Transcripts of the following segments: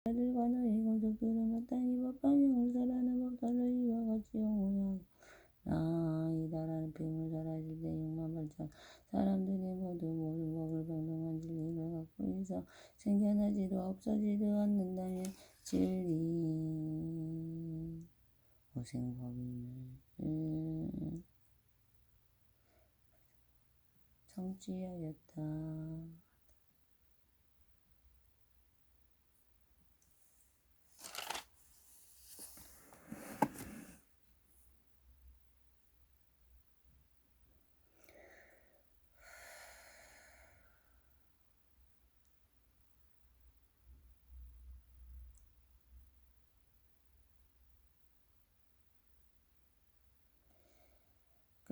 아들과 너희 가족들은 마땅히 법방향을 살아나 법사를 이와 같이 영원히 나이다라는 빙을 사라질 때 6만 8천 사람들이 모두 모든 법을 평등한 진리를 갖고 있어 생겨나지도 없어지도 않는다면 진리 오생법인을 성취하였다.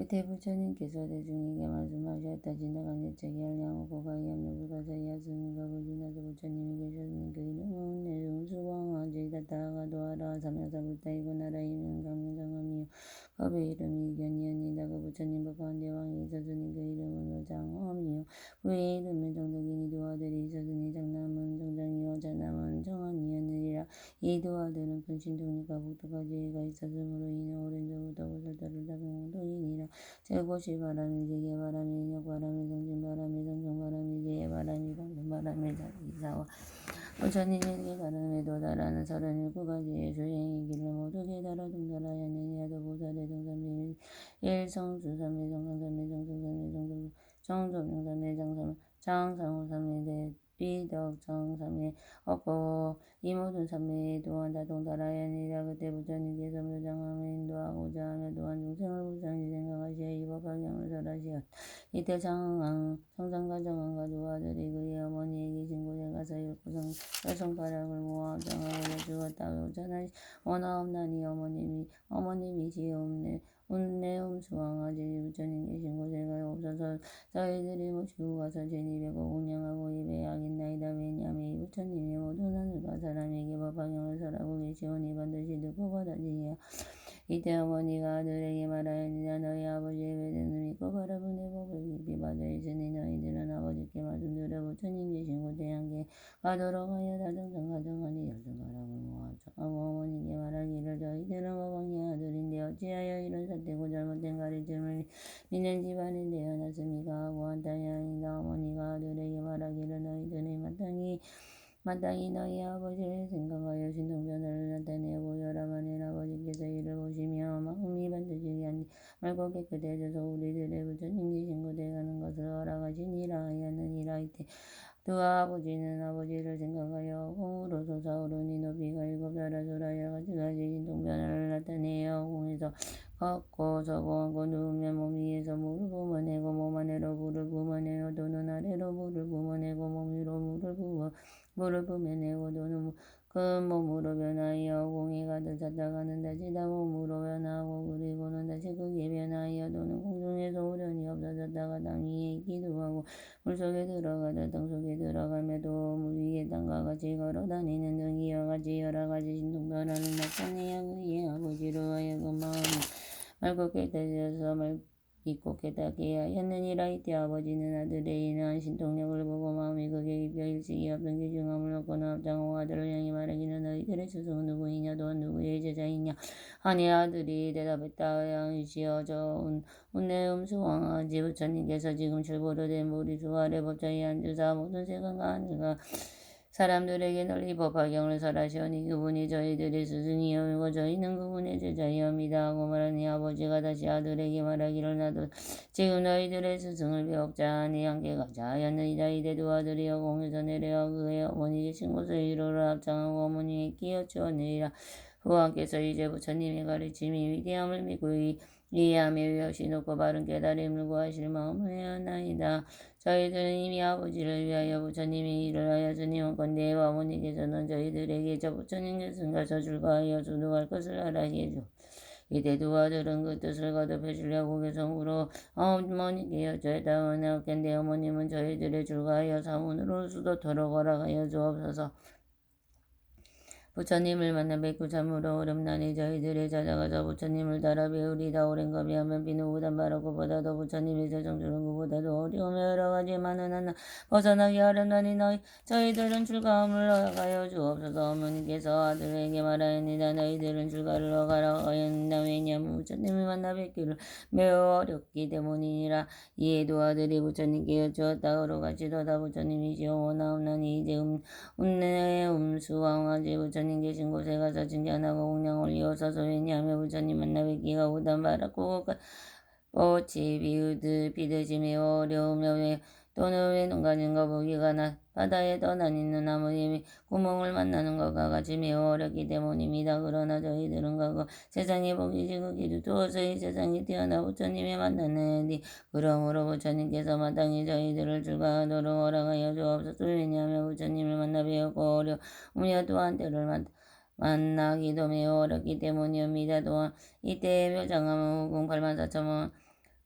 그때 부처님께서 대중에게 말씀하셨다. 지나간 옛적에 한량하고 가히 없는 불가사의 하스님과 불지나서 부처님이 계셨으니 그 이름은 내중수광화제이다. 다가 도하라 삼야사 불타이고 나라 이름은 강명장엄이요 법의 이름이 견이언니다. 그 부처님 법 가운데 왕이 있었으니 그 이름은 장엄이요 그의 이름은 정덕이니 두 아들이 있었으니 장남은 정정이요 장남은 정엄이었느니라. 이 두 아들은 큰 신통력과 복덕과 지혜가 있었으므로 이는 오랜전부터 보살도를 닦은 동이니라. 제곳이 바람이 세계 바람이 인력 바람이 성진 바람이 성정 바람이 지혜 바람이 방송 바람이 이사와 부처님에게 바람에 도달하는 37가지의 수행의 길을 모두 깨달아 동달하였느니라. 보살의 동삼미 일성수 삼매정강 삼매정성 삼매정성 정조명 삼매장 장상호 삼매대 비덕 정삼매 없고 이 모든 삼매에 또한 다 동달하였느니라. 그때 부처님께서 묘장함을 인도하고자 하며 또한 중생을 불쌍히 생각하시어 이 법화경을 설하시었다. 이때 성상과 정왕과 두 아들이 그의 어머니의 계신 곳에 가서 열 손가락을 모아 정하고 여쭈었다. 부처는 원하옵나니 어머님이시옵네 운내음수왕아지 부처님 계신 곳에 가옵소서. 저희들이 모시고 가서 제니백고 공양하고 예배하겠나이다. 왜냐하면 이 부처님이 모든 하늘과 사람에게 법화경을 설하고 계시오니 반드시 듣고 받아지리라. 이때 어머니가 아들에게 말하였느냐. 너희 아버지의 외대는 믿고 바라보내 복을 깊이 받아 있으니 너희들은 아버지께 말씀드려 부처님 계신 곳에 함께 가도록 하여 다정상 가정하니 열 손가락을 모아 정하고 어머니께 말하기를 저희들은 법왕의 아들인데 어찌하여 이런 사태고 잘못된 가르침을 믿는 집안에 태어났습니까 하고 한탄하였나이다. 어머니가 아들에게 말하기를 너희들이 마땅히 너희 아버지를 생각하여 신통변화를 나타내어 보여라만 은 아버지께서 이를 보시며 마음이 반드시 말고 깨끗해져서 우리들의 부처님 계신 곳에 가는 것을 허락하시니라 하였느니라. 이때 두 아버지는 아버지를 생각하여 공으로 솟아오르니 높이가 7자라 소라여 가지가지 신통변화를 나타내어 공에서 걷고 서고 앉고 누우면 몸 위에서 물을 뿜어내고 몸 안으로 물을 뿜어내어 또는 아래로 물을 뿜어내고 몸 위로 물을 뿜어내고 또는 큰 몸으로 변하여 공에 가득 찼다가는 다시 다 몸으로 변하고 그리고는 다시 크게 변하여 또는 공중에서 우연히 없어졌다가 땅 위에 있기도 하고 물속에 들어가다 땅속에 들어가며 또 물 위에 땅과 같이 걸어다니는 등 이와 같이 여러 가지 신통변화를 나타내어 그의 아버지로 하여금 마음이 말고 깨달아서 믿고 깨닫게 하였느니라. 이때 아버지는 아들의 이러한 신통력을 보고 마음이 극에 입혀 일식이 없던 귀중함을 얻거나 합장하고 아들을 향해 말하기는 너희들의 스승은 누구이냐 또한 누구의 제자이냐 하니 아들이 대답했다. 양이시여 저 운내음수왕아지 부처님께서 지금 출보로 된 보리수 아래 법좌에 앉으사 모든 세간과 하늘과 사람들에게 널리 법화경을 설하시오니 그분이 저희들의 스승이요 저희는 그분의 제자이옵니다 하고 말하니 아버지가 다시 아들에게 말하기를 나도 지금 너희들의 스승을 배웠자 하니 함께 가자 하였느니라. 이때 두 아들이 공에서 내려와 그의 어머니 계신 곳을 이루러 합장하고 어머니의 끼어주었느니라. 후왕께서 이제 부처님의 가르침이 위대함을 믿고 이해하며 위없이 높고 바른 깨달음을 구하실 마음을 내었나이다. 저희들은 이미 아버지를 위하여 부처님이 일을 하였으니 원건대 어머니께서는 저희들에게 저 부처님께서 가서 줄과하여 수도할 것을 하라게 주. 이때 두 아들은 그 뜻을 거듭해 주려고 개성으로 어머니께 여쭈었다. 원하옵건대 어머님은 저희들의 줄과하여 사문으로 수도토록 허락하여 주옵소서. 부처님을 만나 뵙고 참으로 어렵나니 저희들이 찾아가서 부처님을 따라 배우리다. 오랜가 비하면 비누보다 바라고 보다도 부처님의 저정주는 그보다도 어려우며 여러 가지 많은 하나 벗어나기 어렵나니 저희들은 출가함을 허가하여 주옵소서. 어머니께서 아들에게 말하였니다. 너희들은 출가를 허가하라 하였나. 왜냐하면 부처님을 만나 뵙기를 매우 어렵기 때문이니라. 이에도 아들이 부처님께 여쭈었다. 어로가시도다. 부처님이시여 원하옵나니 이제 운내 음수왕아지 부처님 계신 곳에 가서 칭찬하고 공양 올리옵소서. 왜냐하면 부처님 만나 뵙기가 오단 바라고 꽃이 비듯이 매우 어려우며 또는 왜 눈 가진 거 보기가 바다에 떠다니는 나무의 구멍을 만나는 것과 같이 매우 어렵기 때문입니다. 그러나 저희들은 과거 세상에 보기 지극히 두어서 이 세상에 태어나 부처님에 만나니 그러므로 부처님께서 마땅히 저희들을 출가하도록 허락하여 주옵소서. 왜냐하면 부처님을 만나 배웠고 어려우며 또한 때를 만나기도 매우 어렵기 때문입니다. 또한 이때 묘장암 후궁 84,000원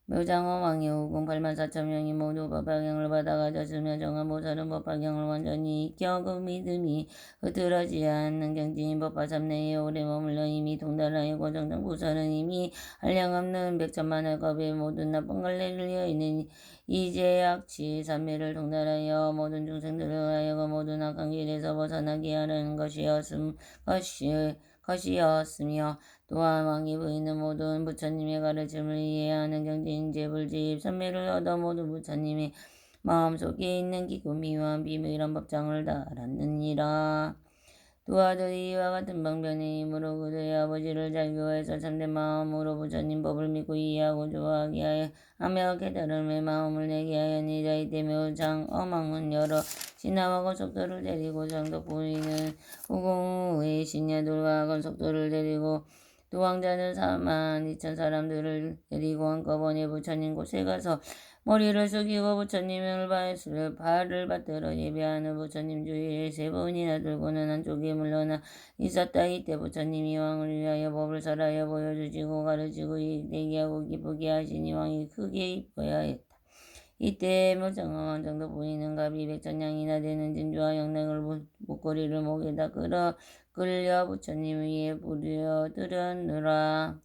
묘장어 왕의 후궁 84,000명이 모두 법화경을 받아 가졌으며 정화보살은 법화경을 완전히 익혀 그 믿음이 흐트러지지 않는 경지인 법화삼내에 오래 머물러 이미 통달하여 고정정보살은 이미 한량없는 백천만의 겁의 모든 나쁜 걸레를 여인은 이제 악취 삼매를 통달하여 모든 중생들을 하여금 모든 악한 길에서 벗어나게 하는 것이었으며 또한 왕이 보이는 모든 부처님의 가르침을 이해하는 경지인 제불집 선매를 얻어 모든 부처님의 마음속에 있는 깊고 미묘한 비밀한 법장을 다 알았느니라. 두 아들이 이와 같은 방편의 힘으로 그들의 아버지를 잘 교화해서 참된 마음으로 부처님 법을 믿고 이해하고 좋아하게 하며 깨달음의 마음을 내게 하였니다. 이때 묘장 어망은 여러 신하와 건속도를 데리고 정덕 보이는 후궁의 신녀들과 건속도를 데리고 두 왕자는 42,000 사람들을 데리고 한꺼번에 부처님 곳에 가서 머리를 숙이고 부처님을 발을 받들어 예배하는 부처님 주위에 3번이나 들고는 한쪽에 물러나 있었다. 이때 부처님이 왕을 위하여 법을 설하여 보여주시고 가르치고 이되게 하고 기쁘게 하시니 왕이 크게 이뻐야 했다. 이때 묘장왕 정도 보이는 갑이 100,000냥이나 되는 진주와 영랑을 목걸이를 목에다 끌려 부처님 위에 뿌려드렸느라.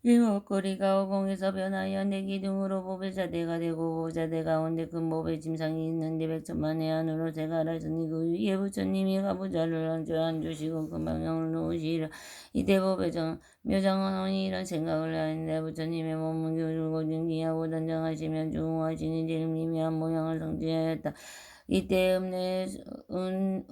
이 목걸이가 허공에서 변하여 내 기둥으로 법의 자대가 되고 그 자대 가운데 큰 법의 짐상이 있는데 100천만의 안으로 새가 알았으니 그 위에 부처님이 가부좌를 앉으시고 큰 방향을 놓으시리라. 이때 법의 묘장원이 이런 생각을 하는데 부처님의 몸은 교주고 진기하고 단정하시며 중후하시니 제일 미묘한 모양을 성취하였다. 이때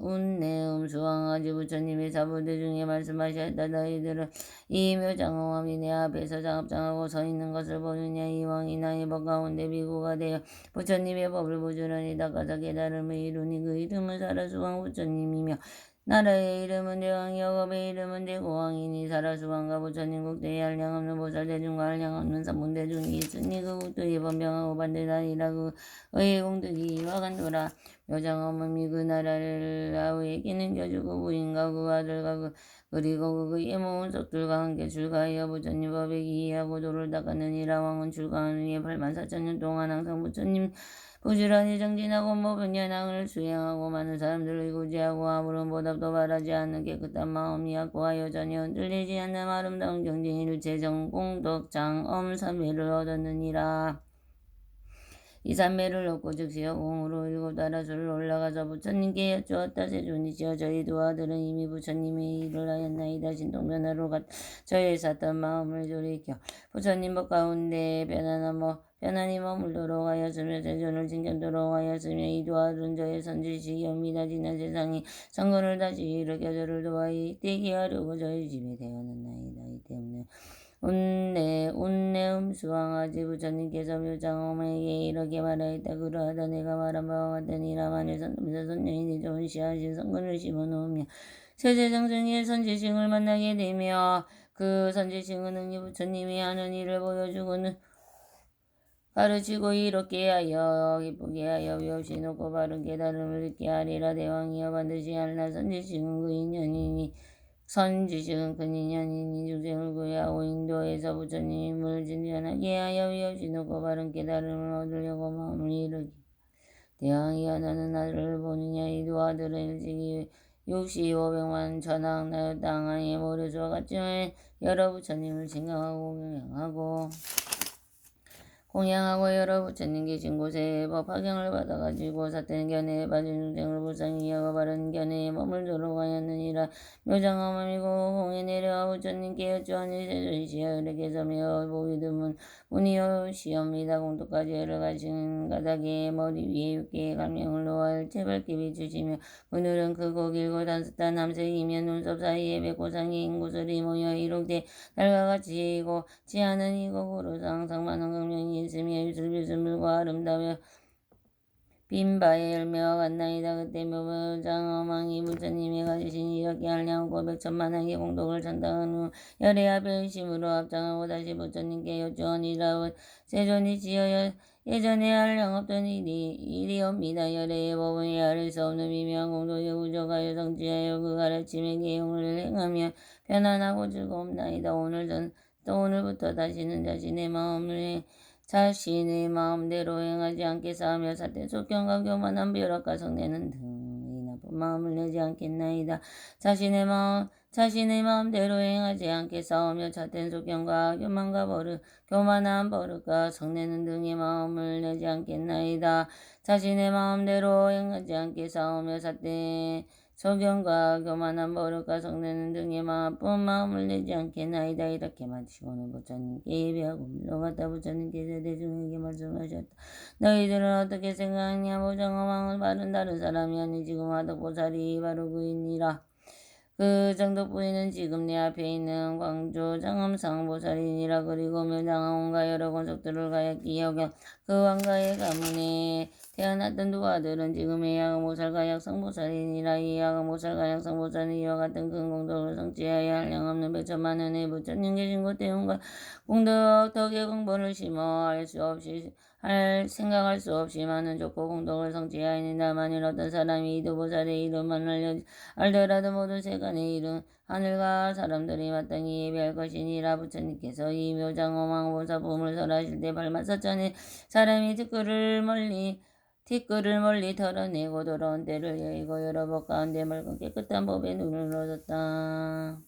운내음수왕아지 부처님의 사부들 중에 말씀하셨다. 너희들은 이 묘장왕이 내 앞에서 장합장하고 서 있는 것을 보느냐. 이 왕이 나의 법 가운데 비구가 되어 부처님의 법을 부지런히 닦아서 깨달음을 이루니 그 이름은 사라수왕 부처님이며 나라의 이름은 대왕이여 법의 이름은 대고왕이니 사라수왕과 부처님 국대에 한량없는 보살대중과 한량없는 삼문대중이 있으니 그 국도에 번병하고 반대다니라. 그의 공덕이 이와 같노라. 묘장엄음이 그 나라를 아우에게는 겨주고 부인과 그 아들과 그리고 그의 모은 속들과 함께 출가하여 부처님 법에 기이하고 도를 닦았느니라. 왕은 출가한 후에 84,000년 동안 항상 부처님 부지런히 정진하고 모분연항을 수행하고 많은 사람들을 구제하고 아무런 보답도 바라지 않는 깨끗한 마음이 확고하여 전혀 흔들리지 않는 아름다운 경진 일체정 공덕 장엄 삼매를 얻었느니라. 이 삼매를 얻고 즉시 허공으로 7 다라수를 올라가서 부처님께 여쭈었다. 세존이시여 저희 두 아들은 이미 부처님의 일을 하였나이다. 신통변화로 저의 샀던 마음을 돌이켜 부처님 법 가운데 편안히 머물도록 하였으며 세존을 지켜도록 하였으며 이 두 아들은 저의 선지식이옵니다. 지난 세상에 성근을 다시 일으켜 저를 도와 이때게 하려고 저희 집에 되었나이다. 이 때문에 운내음수왕아지 부처님께서 묘장엄에게 이렇게 말하였다. 그러하다 내가 말한 바와 같으니라. 만일 선남자 선녀인이 좋은 씨앗인 성근을 심어놓으며 세세정성의 선지식을 만나게 되며 그 선지식은 능히 부처님이 하는 일을 보여주고는 가르치고 이롭게 하여 기쁘게 하여 위없이 놓고 바른 깨달음을 듣게 하리라. 대왕이여 반드시 알라. 선지식은 그 인연이니 선지식은 근인연인이 중생을 구해하고 인도에서 부처님을 진전하게 하여 위없이 높고 바른 깨달음을 얻으려고 마음을 이르기. 대왕이여 너는 나를 보느냐. 이 두 아들은 일찍이 6500만 천왕 나여 땅하의 모래수와 같지만 여러 부처님을 칭강하고 공양하고 여러 부처님 계신 곳에 법화경을 받아가지고 사태는 견해에 빠진 중생을 불쌍히 여겨 바른 견해에 머물도록 하였느니라. 묘장엄함이고 공에 내려와 부처님께 여쭈하니 세존시여 이르게서 매어 보기 드문 문이요 시옵니다. 공토까지 열을 가신 가닥에 머리 위에 6개의 강명을 놓아 일체 밝게 비추시며 그늘은 크고 길고 단뜻한 남색이며 눈썹 사이에 백고상이 인구슬이 모여 이룩돼 달과 같이 이고 지하는 이곡으로서 항상 많은 강명이 있으며 유슬비슬물과 아름다워 빈 바의 열매와 같나이다. 그때 묘장어망이 부처님이 가지신 이렇게 한량하고 백천만왕의 공덕을 전당한 후 열애와 별심으로 합장하고 다시 부처님께 여쭈어니라. 세존이 지어 예전에 한량 없던 일이옵니다. 열애의 법은 헤아릴 수 없는 미묘한 공덕에 부족하여 성취하여 그 가르침의 계용을 행하며 편안하고 즐거움나이다. 오늘부터 다시는 자신의 마음대로 행하지 않겠사하며 사태 속견과 교만한 벼락과 성내는 등의 나쁜 마음을 내지 않겠나이다. 자신의 마음대로 행하지 않겠사오며 자태 속견과 교만한 버릇과 성내는 등의 마음을 내지 않겠나이다. 자신의 마음대로 행하지 않겠사오며 사태 소견과 교만한 버릇과 성내는 등의 나쁜 마음을 내지 않겠나이다. 이렇게 마치고는 부처님께 예배하고 물러갔다. 부처님께서 대중에게 말씀하셨다. 너희들은 어떻게 생각하냐. 무정엄왕은 다른 사람이 아니 지금 화덕보살이 바로 그이니라. 그 정도 부인은 지금 내 앞에 있는 광주 장엄상보살이니라. 그리고 묘장왕과 여러 권속들을 가야기 여겨 그 왕가의 가문에 태어났던 두 아들은 지금의 야gam보살과 약성보살이니라. 이 야gam보살과 약성보살은 이와 같은 큰 공덕을 성취하여 한량없는 백천만원의 부처님 계신 곳 대운과 공덕 덕의 공본을 심어 생각할 수 없이 많은 좋고 공덕을 성취하였느니라. 만일 어떤 사람이 이두보살의 이름만 알더라도 모든 세간의 이름 하늘과 사람들이 마땅히 예배할 것이니라. 부처님께서 이 묘장어망보사 붐을 설하실 때 발마사천에 사람이 티끌을 멀리 털어내고 돌아온 때를 여의고 여러 법 가운데 맑은 깨끗한 법에 눈을 얻었다.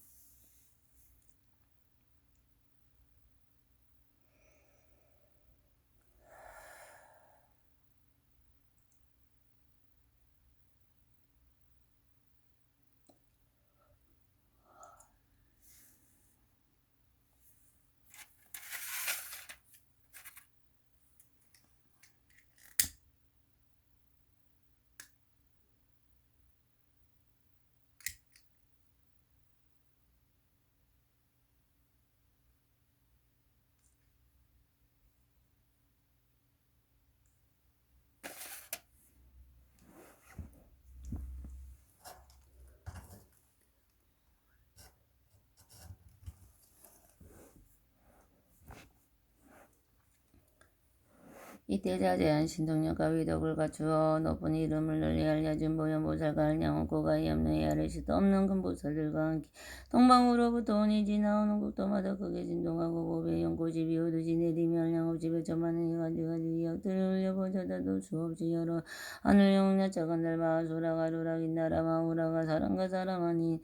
이때 자제한 신동력과 위덕을 갖추어 높은 이름을 널리 알려진 보현보살과 한량없고 없는 헤아릴 수도 없는 금보살들과 함께 동방으로부터 온이 지나오는 국도마다 크게 진동하고 법의 연꽃이 비오듯이 내리며 한량없이 백천만원의 가지가지 역들을 흘려보자다도 수없이 여러 하늘 영웅야 차간 달바 아수라 가루라 긴나라 마우라가 사람과 사람 아니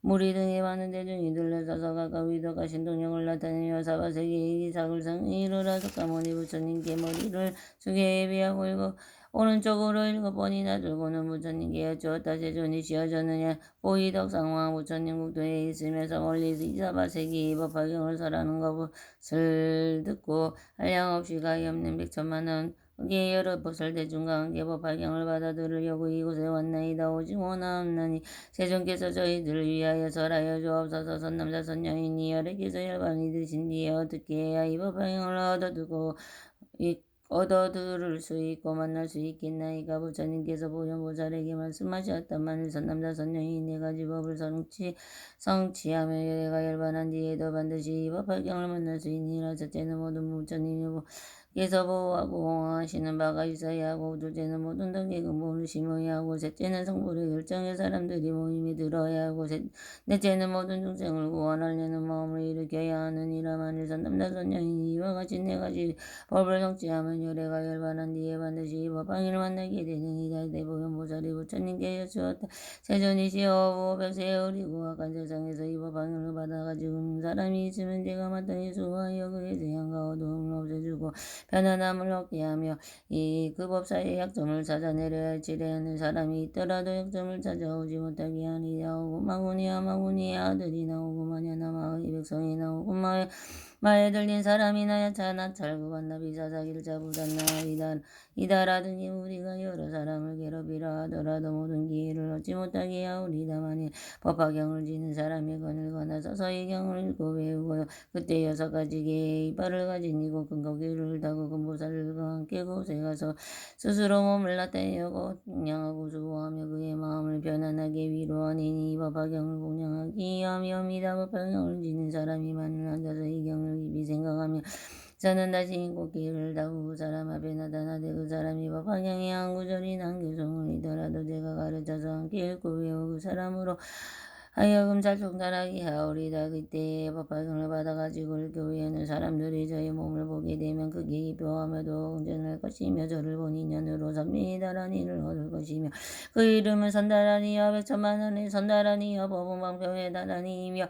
무리 등의 많은 대중이 들러서서 각각 위덕과 신동력을 나타내며 사바세계의 기사글성이 이르라. 석가모니 부처님께 머리를 숙여 예배하고 오른쪽으로 7번이나 들고는 부처님께 여쭈었다. 세존이 지어졌느냐. 보이덕 상황 부처님 국도에 있으면서 멀리서 이사바세계의 법화경을 설하는 것을 듣고 한량없이 가엾는 백천만원 의 여러 보살 대중과 함께 법화경을 받아 들으려고 이곳에 왔나이다. 오직 원하옵나니 세존께서 저희들을 위하여 설하여 주옵소서. 선남자 선녀이니 여래께서 열반이 드신 뒤에 어떻게 해야 이 법화경을 얻어 들을 수 있고 만날 수 있겠나이까. 부처님께서 보현보살에게 말씀하셨다. 만일 선남자 선녀이 네 가지 법을 성취하며 내가 열반한 뒤에도 반드시 이 법화경을 만날 수 있니라. 첫째는 모든 부처님이 께서 보호하고 공헌하시는 바가 있어야 하고, 둘째는 모든 덕에 근본을 심어야 하고, 셋째는 성불의 결정에 사람들이 모임에 들어야 하고, 넷째는 모든 중생을 구원하려는 마음을 일으켜야 하느니라. 만일 선남자선 여인이 이와 같이 네 가지 법을 성취하면 열애가 열반한 뒤에 반드시 이 법방을 만나게 되느니라. 대보현보살이 부처님께 여쭈었다. 세존이시여, 백세에 어리고 악한 세상에서 이 법방을 받아가지고 사람이 있으면 제가 마땅히 수고하여 그의 재앙과 어두움을 없애주고 편안함을 얻게 하며 그 법사의 약점을 찾아내려 할지래 하는 사람이 있더라도 약점을 찾아오지 못하게 하니라. 오구마구니야 마구니의 아들이 나오구마냐 나마의 백성이 나오구마의 말에 들린 사람이나 야차나 찰구간 나비사사기를 잡으단나 이다라더니 우리가 여러 사람을 괴롭히라 하더라도 모든 기회를 얻지 못하게 하오리다. 만일 법화경을 지는 사람의 건을 거나 서서히 경을 읽고 외우고 그때 6가지 개의 이빨을 가진 이고 큰 고기를 타고 금보살과 함께 곳에 가서 스스로 몸을 나타내고 공양하고 수고하며 그의 마음을 편안하게 위로하니 이 법화경을 공양하기 위함이옵니다. 법화경을 지는 사람이 만일 앉아서 이 경을 깊이 생각하며 저는 다시 꽃길을 타고 그 사람 앞에 나타나되 그 사람이 법화경의 한 구절이나 한 교성이더라도 제가 가르쳐서 함께 읽고 외워 그 사람으로 하여금 잘통달하게 하오리다. 그때 법화경을 받아가지고 읽고 외우는 사람들이 저의 몸을 보게 되면 크게 기뻐하며도 응전할 것이며 저를 본 인연으로 선민이다란 일을 얻을 것이며 그 이름은 선다라니여 백천만원의 선다라니여 법은방평의 다라니이며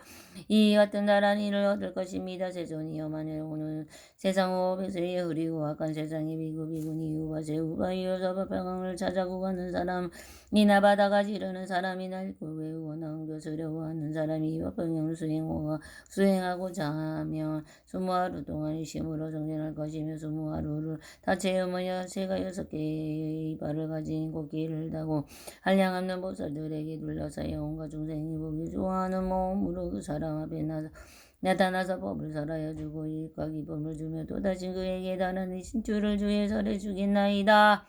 이 같은 나란 일을 얻을 것입니다. 세존이여, 만일 오늘 세상 오백세에 흐리고 악한 세상에 비구비구니 우바세 우바이어서 법화경을 찾아고 가는 사람이나 받아가지려는 사람이나 읽고 외우고 나은교수려고 하는 사람이 이 법화경을 수행하고자 하면 20하루 동안 심으로 정진할 것이며 20하루를 다 채우며 새가 6개의 이빨을 가진 꽃길을 타고 한량없는 보살들에게 둘러싸여 온갖 중생이 보기 좋아하는 몸으로 그 사람 앞에 나타나서 법을 설하여주고 이익과 기쁨을 주며 또다시 그에게 다른 신주를 주에 설해주겠나이다.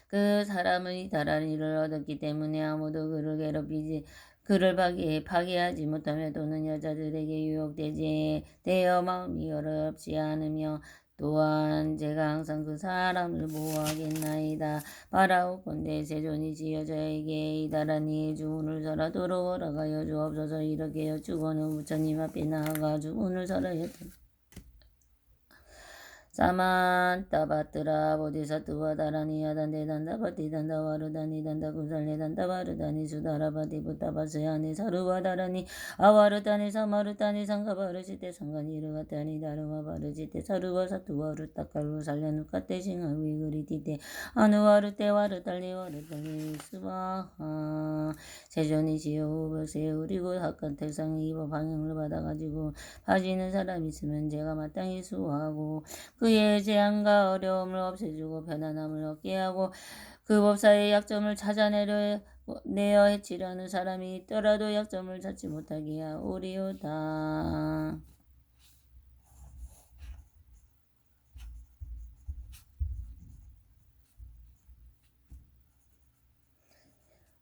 그 사람은 이 다른 일을 얻었기 때문에 아무도 그를 괴롭히지 그를 파괴하지 못하며 또는 여자들에게 유혹되지 되어 마음이 어렵지 않으며 또한 제가 항상 그 사람을 보호하겠나이다. 바라오건대 세존이시여 저에게 이다라니 주문을 설하도록 허락하여 주옵소서. 이렇게 여쭈고는 부처님 앞에 나아가 주문을 설하였다. 사만타바트라 보디사투와 다라니 야단데 단다바티 단다와르다니 단다구살레 단다바르다니 수다라바티 부타바스야니 사루와 다라니 아와르다니 사마르다니 상가바르지테 상가니르가타니 다르마바르지테 사루와 사투와 루타칼루 살려누카테 싱하위 그리티테 아누와르테 와르달리 와르달리 스바하. 세존이시여 후백세 그리고 학간 태상의 이법 방향을 받아가지고 빠지는 사람이 있으면 제가 마땅히 수호하고 그의 재앙과 어려움을 없애주고 편안함을 얻게 하고 그 법사의 약점을 찾아내려 내어 해치려는 사람이 있더라도 약점을 찾지 못하게 하오리오다.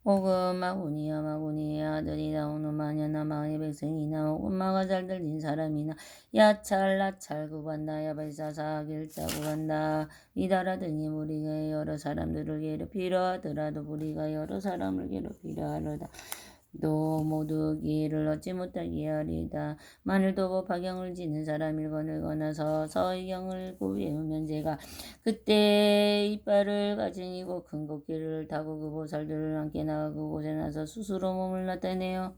오금마구니야 마구니의 아들이 나오는 마냐나 마의 백성이나 오금마가 잘 들린 사람이나 야찰나찰 구간다 야발사사길자 구간다 이다라더니 우리가 여러 사람들을 괴롭히려 하더라도 우리가 여러 사람을 괴롭히려 하려다 또 모두 기회를 얻지 못하게 하리다. 만일 도보 파경을 지는 사람을 거느거나 서서히 경을 읽고 외우면 제가 그때 이빨을 가진 이고 큰 곡기를 타고 그 보살들을 함께 나가고 곳에 나서 스스로 몸을 나타내요.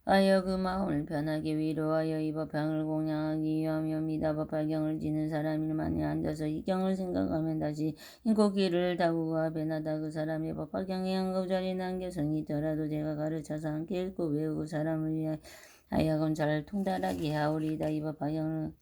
하여 그 마음을 편하게 위로하여 이 법향을 공양하기 위함이옵니다. 법화경을 지는 사람이 만일 앉아서 이 경을 생각하면 다시 인고기를 타고 그 앞에 나다 그 사람의 법화경에 한 구절이나 한 교성이 있더라도 제가 가르쳐서 함께 읽고 외우고 사람을 위하여 하여금 잘 통달하게 하오리다. 이 법화경을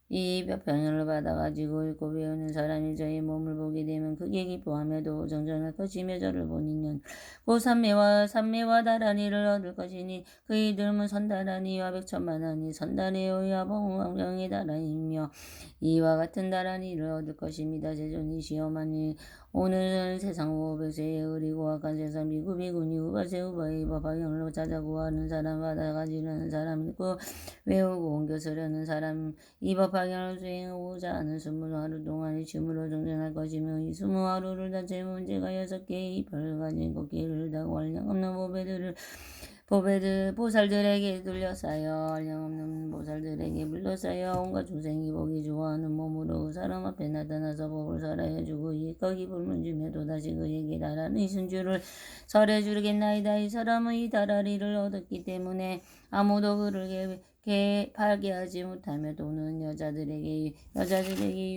이 병을 받아가지고 읽고 배우는 사람이 저의 몸을 보게 되면 크게 기뻐하며도 정전할 것이며 저를 보니는 곧 삼매와 다라니를 얻을 것이니 그의 이름은 선다라니와 백천만하니 선다레오와 봉황경의 다라니며 이와 같은 다라니를 얻을 것입니다. 제존이시여만이 오늘은 세상 오백세에 의리고 악한 세상 미구미군이 우바세 우바의 법화경을 찾아 구하는 사람 받아가지려는 사람 있고 외우고 옮겨 쓰려는 사람 이 법화경을 수행하고자 하는 20하루 동안의 춤으로 정전할 것이며 이 20하루를 다 채운 제가 6개의 이빨을 가진 코끼리를 타고 한량없는 보살들에게 둘러싸여 한량없는 보살들에게 불러싸여 온갖 중생이 보기 좋아하는 몸으로 그 사람 앞에 나타나서 법을 설하여주고 이까 기쁨을 주며 또다시 그에게 달하는 순주를 설해주겠나이다. 이 사람은 이 다라리를 얻었기 때문에 아무도 그를 파괴하지 못하며 또는 여자들에게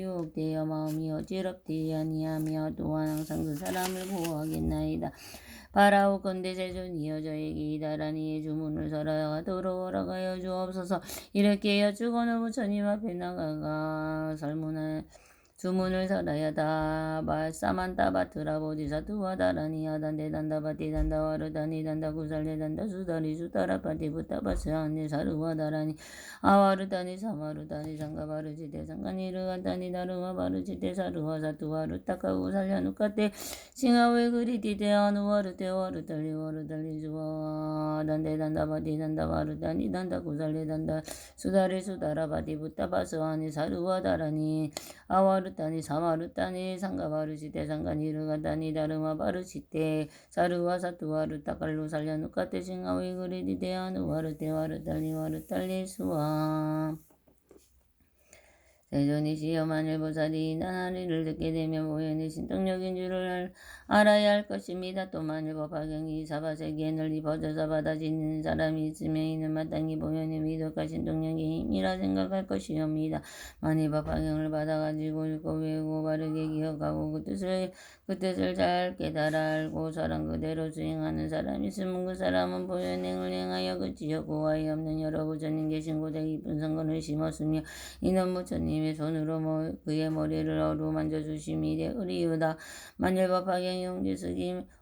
유혹되어 마음이 어지럽지 아니하며 또한 항상 그 사람을 보호하겠나이다. 바라오건대 제존이여 저에게 이다라니의 주문을 설하도록 허락하여 주옵소서. 이렇게 여쭈고는 부처님 앞에 나가가 주문을 설하여다 사만타바트라 보디사투와 다라니야 단데단다바티 단다와르다니 단다구살레단다 수다리 수다라파티 부타바스 안네 사르와 다라니 아와르다니 사마르다니 상가바르지대 상가니르간다니 나르와 바르지대 사르와 사투와 루타카우 살려누카테 싱하웨 그리티대 아누와르테 와르달리 와르달리 주와 단데단다바티 단다와르다니 단다구살레단다 수다리 수다라바티 부타바스 안네 사르와 다라니 아와르타니 사마르타니 상가바르시테 상가니르가다니 다르마 바르시테 사르와 사투와르 타칼로 살려누카테 싱하웨 그리티대 아누와르테 와르달리 와르달리 수와 세존이시여 만일 보살이 나나리를 듣게 되면 모연의 신통력인 줄을 알아야 할 것입니다. 또 만일 법화경이 사바세계에 널리 퍼져서 받아지는 사람이 있으면 이는 마땅히 보연의 미덕과 신통력의 힘이라 생각할 것이옵니다. 만일 법화경을 받아가지고 읽고 외우고 바르게 기억하고 그 뜻을 잘 깨달아 알고 사람 그대로 수행하는 사람이 있으면 그 사람은 보현행을 행하여 그 지역 고와이 없는 여러 부처님 계신 곳에 깊은 성근을 심었으며 이는 부처님의 손으로 그의 머리를 어루만져 주심이 되으리우다. 만일 법화경이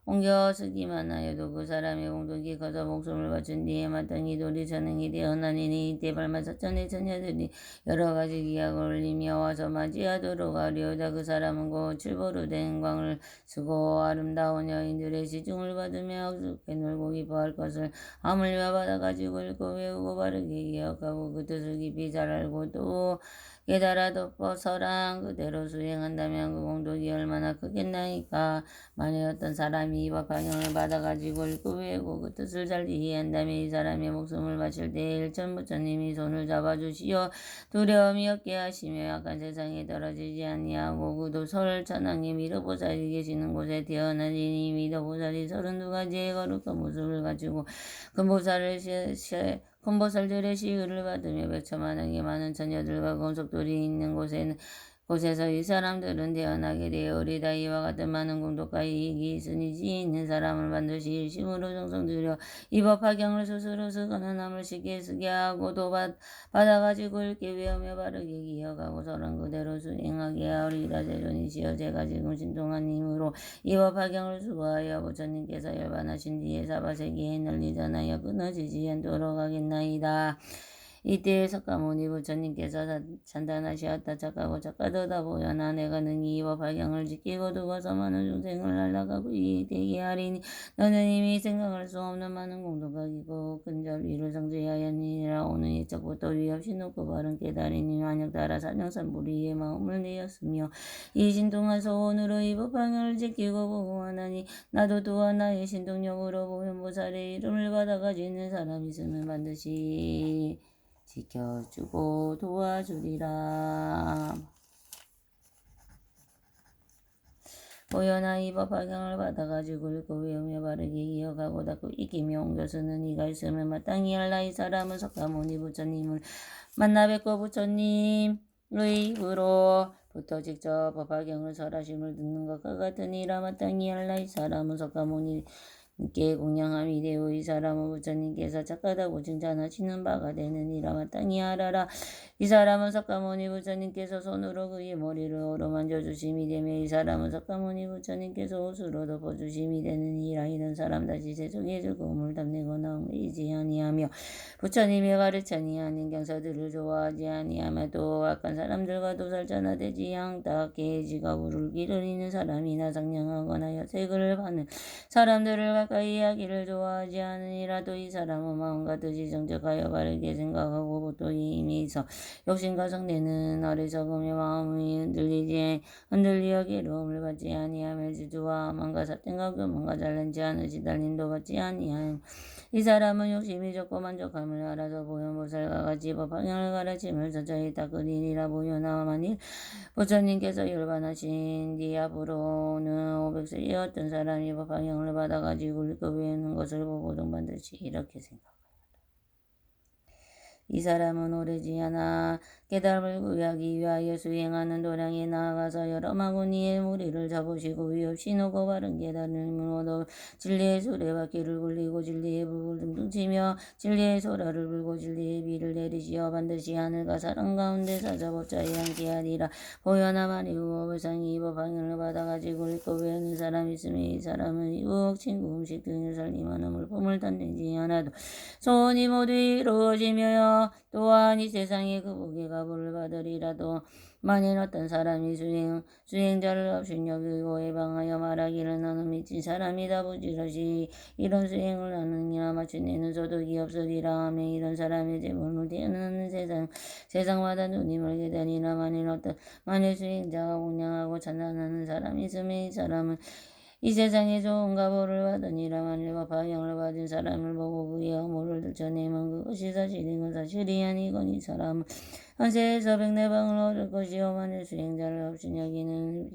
옮겨 쓰기만 하여도 그 사람의 공덕이 커서 목숨을 바친 뒤에 마땅히 도리천행이 되어나니니 이때 발마사천의 처녀들이 여러 가지 기약을 올리며 와서 맞이하도록 하리오다. 그 사람은 곧 칠보로 된 광을 쓰고 아름다운 여인들의 시중을 받으며 학숙해 놀고 기뻐할 것을 하물며 받아가지고 읽고 외우고 바르게 기억하고 그 뜻을 깊이 잘 알고 또 깨달아 덮어서랑 그대로 수행한다면 그 공덕이 얼마나 크겠나이까. 만일 어떤 사람이 이 법화경을 받아가지고 읽고 외우고 그 뜻을 잘 이해한다면 이 사람의 목숨을 바칠 때에 일천부처님이 손을 잡아주시어 두려움이 없게 하시며 약한 세상에 떨어지지 아니하고 그도 설천왕의 미륵보살이 계시는 곳에 태어나니 미륵보살이 32가지의 거룩한 모습을 가지고 큰 보살들의 시유를 받으며 백천만하게 많은 처녀들과 공속들이 있는 곳에서 이 사람들은 태어나게 되어오리다. 이와 같은 많은 공덕과 이익이 있으니 지 있는 사람을 반드시 일심으로 정성들여 이 법화경을 스스로 쓰거나 남을 쉽게 쓰게 하고 또 받아가지고 읽게 외우며 바르게 기억하고 서론 그대로 수행하게 하오리다. 제존이시여 제가 지금 신통한 힘으로 이 법화경을 수고하여 부처님께서 열반하신 뒤에 사바세계에 널리 전하여 끊어지지 않도록 하겠나이다. 이때 석가모니 부처님께서 찬단하시었다. 착하고 착하도다 보여나 내가 능히 이 법화경을 지키고 두고서 많은 중생을 날라가고 이되게 하리니 너는 이미 생각할 수 없는 많은 공덕과 기고 근절 위를 성취하였느니라. 오늘 이적부터 위없이 높고 바른 깨달으니 만약 따라 사냥산불이의 마음을 내었으며 이 신통한 소원으로 이 법화경을 지키고 보호하나니 나도 또한 나의 신통력으로 보현보살의 이름을 받아가지는 사람이 있으면 반드시 지켜주고 도와주리라. 보현아 이 법화경을 받아가지고 읽고 외우며 바르게 기억하고 닦고 익히며 옮겨 쓰는 이가 있으면 마땅히 할라. 이 사람은 석가모니 부처님을 만나 뵙고 부처님의 입으로부터 직접 법화경을 설하심을 듣는 것과 같으니라. 마땅히 할라. 이 사람은 석가모니 부처님께 공양함이 되오. 이 사람은 부처님께서 착하다고 칭찬하시는 바가 되느니라. 마땅히 알아라. 이 사람은 석가모니 부처님께서 손으로 그의 머리를 어루만져 주심이 되며 이 사람은 석가모니 부처님께서 옷으로 덮어주심이 되느니라. 이런 사람 다시 세속의 즐거움을 담내거나 얽매이지 아니하며 부처님이 가르치니 아닌 경사들을 좋아하지 아니하며 또 악한 사람들과도 살전화되지 않게 지갑으로 길을 잃는 사람이나 상냥하거나 여색을 하는 사람들을 가까이 하기를 좋아하지 않으니라. 또 이 사람은 마음과 뜻이 정직하여 바르게 생각하고 보통이 힘이 있어 욕심과 성내는 어리석음의 마음이 흔들리어 괴로움을 받지 아니하며 질투와 만과 사땡과 교만과 잘난지 않은 시달림도 받지 아니하며 이 사람은 욕심이 적고 만족함을 알아서 보현보살과 같이 법방향을 가르침을 서서히 닦으리라. 보현아 만일 부처님께서 열반하신 뒤 앞으로는 500세의 어떤 사람이 법방향을 받아가지고 율법에 것을 보고도 반드시 이렇게 생각합니다. 이 사람은 오래지 않아 깨달음을 구하기 위하여 수행하는 도량에 나아가서 여러 마구니의 무리를 잡으시고 위없이 노고 바른 깨달음을 얻어 진리의 수레와 길을 굴리고 진리의 불을 둥둥 치며 진리의 소라를 불고 진리의 비를 내리시어 반드시 하늘과 사람 가운데 사자법자에 함께 하리라. 보현아 만일 우업을상이 법방향을 받아가지고 읽고 외우는 사람이 있으면 이 사람은 유혹, 친구, 음식 등을 살림하는 물품을 던지지 않아도 소원이 모두 이루어지며 또한 이 세상에 그 복의 가보를 받으리라도 만일 어떤 사람이 수행자를 없인 여기고 해방하여 말하기를 나는 미친 사람이다 부지런히 이런 수행을 하느니라 마침내는 소득이 없으리라 하며 이런 사람의 재물을 태어나는 세상마다 눈이 멀게 되니라. 만일 수행자가 공양하고 찬란하는 사람이 있으면 이 사람은 이 세상에 좋은 가보를 받으니라. 만일 법화경을 받은 사람을 보고 그의 허물을 들춰내면 그것이 사실인 건 사실이 아니건 이 사람은 현세에서 백내방을 얻을 것이요 만일 수행자를 없인 여기는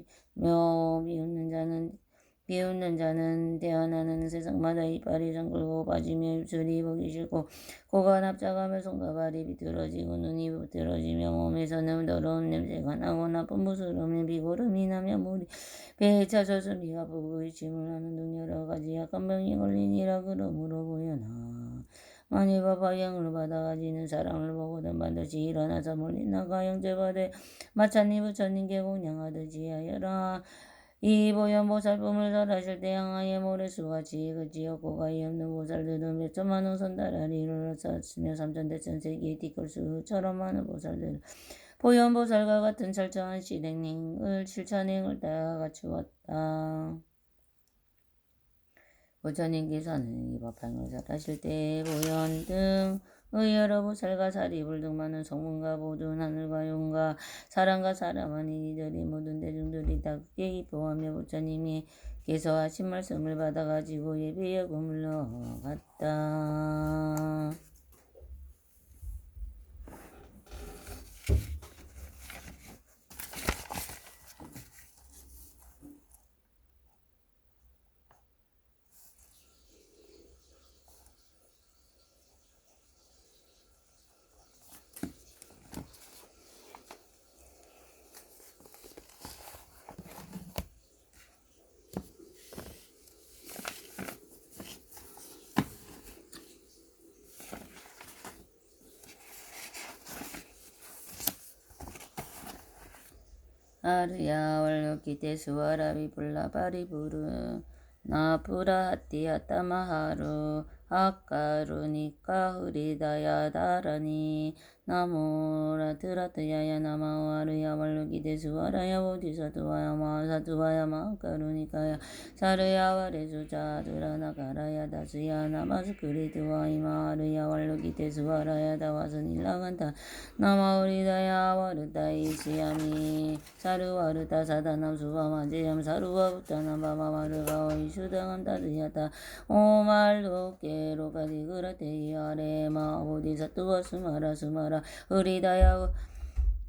비웃는 자는 태어나는 세상마다 이빨이 정글고 빠지며 입술이 보기 싫고 코가 납작하며 손과 발이 비틀어지고 눈이 비틀어지며 몸에서는 더러운 냄새가 나고 나쁜 부스럼에 비고름이 나며 물이 배에 차서 숨이 아프고 의심을 하는 등 여러 가지 약한 병이 걸리니라. 그러므로 보여나 만일 법화경을 받아가지는 사람을 보고는 반드시 일어나서 멀리 나가 영접하되 마찬이 부처님께 공양하듯이 하여라. 이 보현보살품을 설하실 때 양하의 모래수같이 그지없고 가히 없는 보살들은 몇 천만 원 선달하리를 쌓았으며 3천대천세기의 티끌수처럼 많은 보살들은 보현보살과 같은 철저한 실천행을 다 갖추었다. 부처님께서는 이 법향을 설하실 때 보현 등의 여러 보살과 사리불 등 많은 성문과 모든 하늘과 용과 사람과 사람 아닌 이들이 모든 대중들이 다 크게 기뻐하며 부처님께서 하신 말씀을 받아가지고 예배하고 물러갔다. 아르야 월요키테 수와라비 불라바리부르 나푸라하티아타마하루 아까루니까 흐리다야 다라니 나모라트라트야야 나마와르야 월요키테 수와라야 보디사투와야 마사투와야 마까루니까야 사르야 와레수자두라 나가라야 다스야 나마스크리트와 이마르야 월요키테 수와라야 다와스닐라간타 나마우리다야 와르다이시야미 사르와르다 사다남 수바마제얌 사르와부타남 바마마르가 이슈당함 다드야타 오말로케로가디그라테이아레마 보디사투와 수마라 흐리다야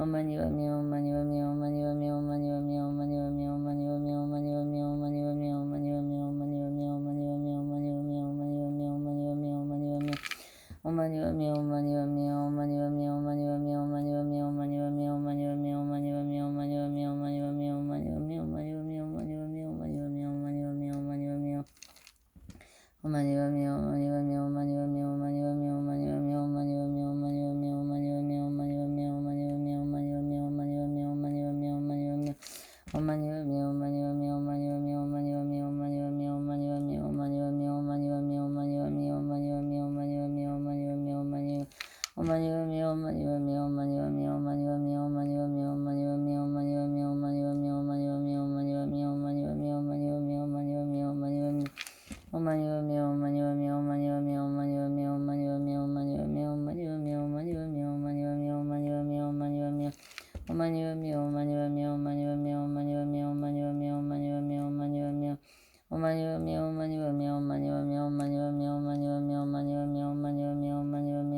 Om